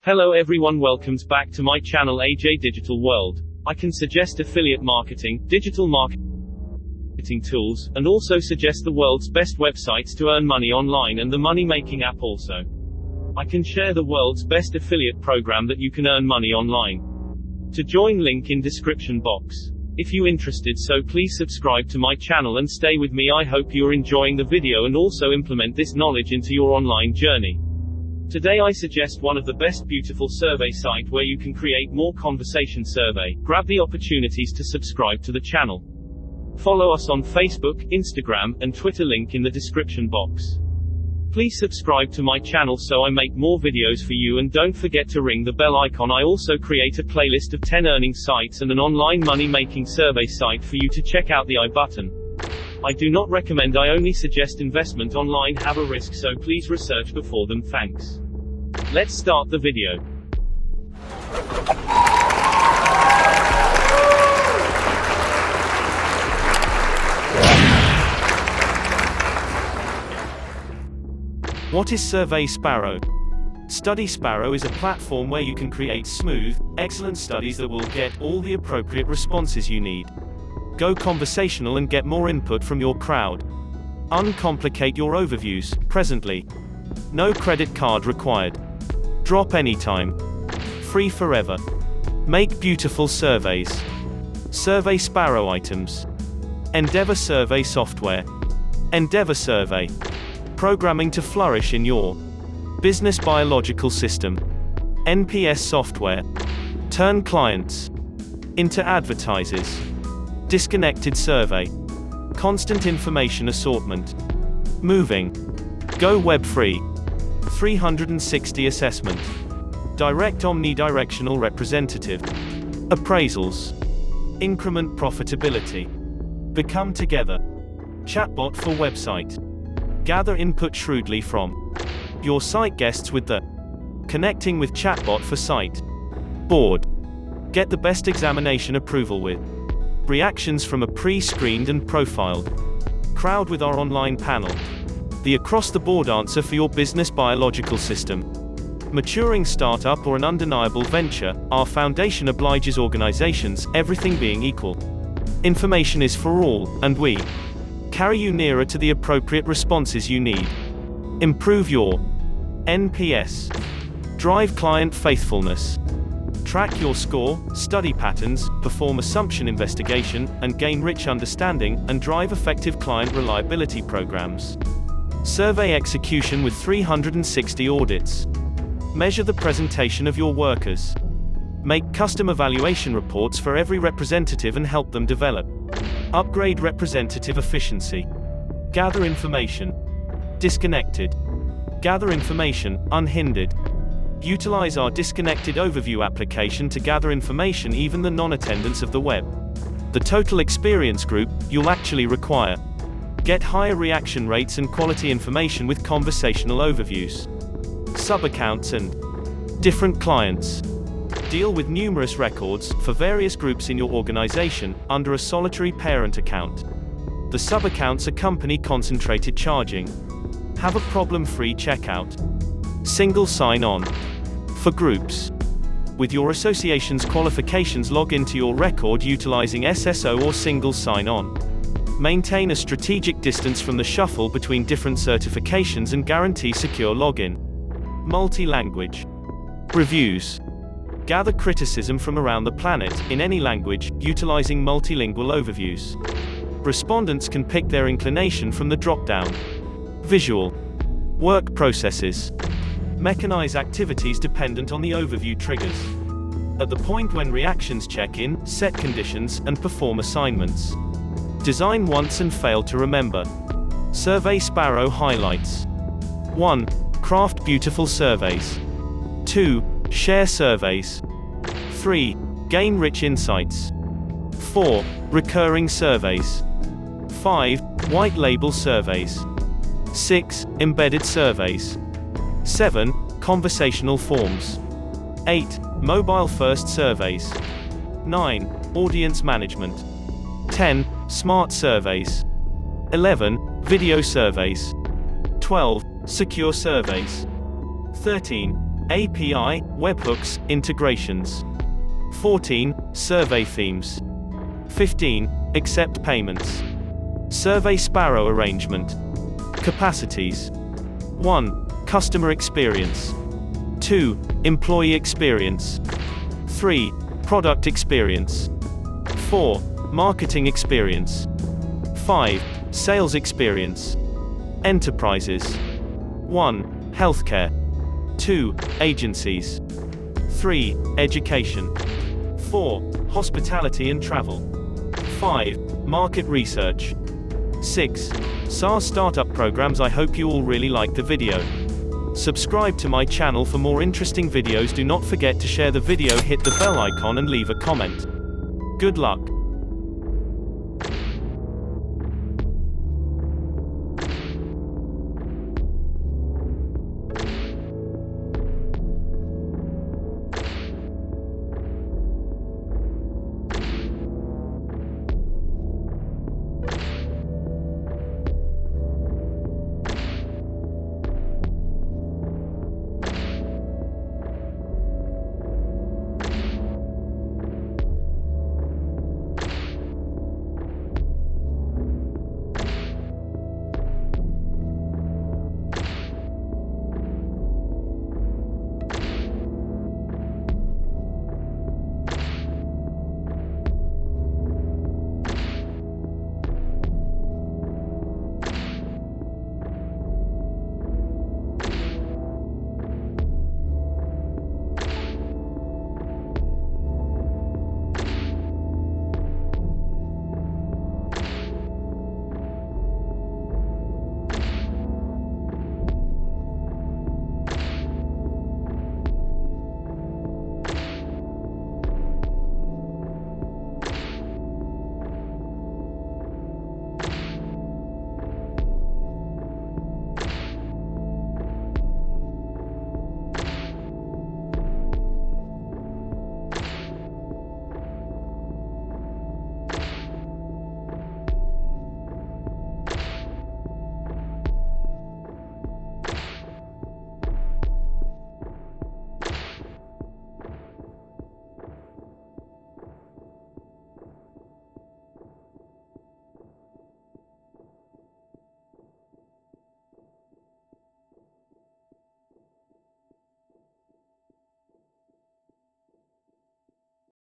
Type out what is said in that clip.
Hello everyone, welcomes back to my channel AJ Digital World. I can suggest affiliate marketing, digital marketing tools, and also suggest the world's best websites to earn money online and the money making app also. I can share the world's best affiliate program that you can earn money online. To join, link in description box. If you interested, so please subscribe to my channel and stay with me. I hope you're enjoying the video and also implement this knowledge into your online journey. Today I suggest one of the best beautiful survey site where you can create more conversation survey. Grab the opportunities to subscribe to the channel. Follow us on Facebook, Instagram, and Twitter, link in the description box. Please subscribe to my channel so I make more videos for you, and don't forget to ring the bell icon. I also create a playlist of 10 earning sites and an online money making survey site for you to check out the I button. I do not recommend, I only suggest investment online have a risk, so please research before them. Thanks. Let's start the video. What is Survey Sparrow? Study Sparrow is a platform where you can create smooth, excellent studies that will get all the appropriate responses you need. Go conversational and get more input from your crowd. Uncomplicate your overviews. Presently. No credit card required. Drop anytime. Free forever. Make beautiful surveys. Survey Sparrow items. Endeavor Survey software. Endeavor Survey. Programming to flourish in your business biological system. NPS software. Turn clients into advertisers. Disconnected survey. Constant information assortment. Moving. Go web free. 360 assessment. Direct omnidirectional representative. Appraisals. Increment profitability. Become together. Chatbot for website. Gather input shrewdly from your site guests with the connecting with chatbot for site. Board. Get the best examination approval with reactions from a pre-screened and profiled crowd with our online panel. The across-the-board answer for your business biological system. Maturing startup or an undeniable venture, our foundation obliges organizations, everything being equal. Information is for all, and we carry you nearer to the appropriate responses you need. Improve your NPS. Drive client faithfulness. Track your score, study patterns, perform assumption investigation, and gain rich understanding, and drive effective client reliability programs. Survey execution with 360 audits. Measure the presentation of your workers. Make custom evaluation reports for every representative and help them develop. Upgrade representative efficiency. Gather information. Disconnected. Gather information, unhindered. Utilize our disconnected overview application to gather information, even the non-attendance of the web. The total experience group you'll actually require. Get higher reaction rates and quality information with conversational overviews. Sub-accounts and different clients. Deal with numerous records for various groups in your organization under a solitary parent account. The sub-accounts are company concentrated charging. Have a problem-free checkout. Single sign-on. For groups. With your association's qualifications, log into your record utilizing SSO or single sign-on. Maintain a strategic distance from the shuffle between different certifications and guarantee secure login. Multi-language. Reviews. Gather criticism from around the planet, in any language, utilizing multilingual overviews. Respondents can pick their inclination from the drop-down. Visual. Work processes. Mechanize activities dependent on the overview triggers. At the point when reactions check in, set conditions, and perform assignments. Design once and fail to remember. Survey Sparrow highlights. 1. Craft beautiful surveys. 2. Share surveys. 3. Gain rich insights. 4. Recurring surveys. 5. White label surveys. 6. Embedded surveys. 7. Conversational forms. 8. Mobile first surveys. 9. Audience management. 10. Smart surveys. 11. Video surveys. 12. Secure surveys. 13. API, webhooks, integrations. 14. Survey themes. 15. Accept payments. Survey Sparrow arrangement. Capacities. 1. Customer experience. 2. Employee experience. 3. Product experience. 4. Marketing experience. 5. Sales experience. Enterprises. 1. Healthcare. 2. Agencies. 3. Education. 4. Hospitality and travel. 5. Market research. 6. SaaS startup programs. I hope you all really liked the video. Subscribe to my channel for more interesting videos. Do not forget to share the video, hit the bell icon and leave a comment. Good luck.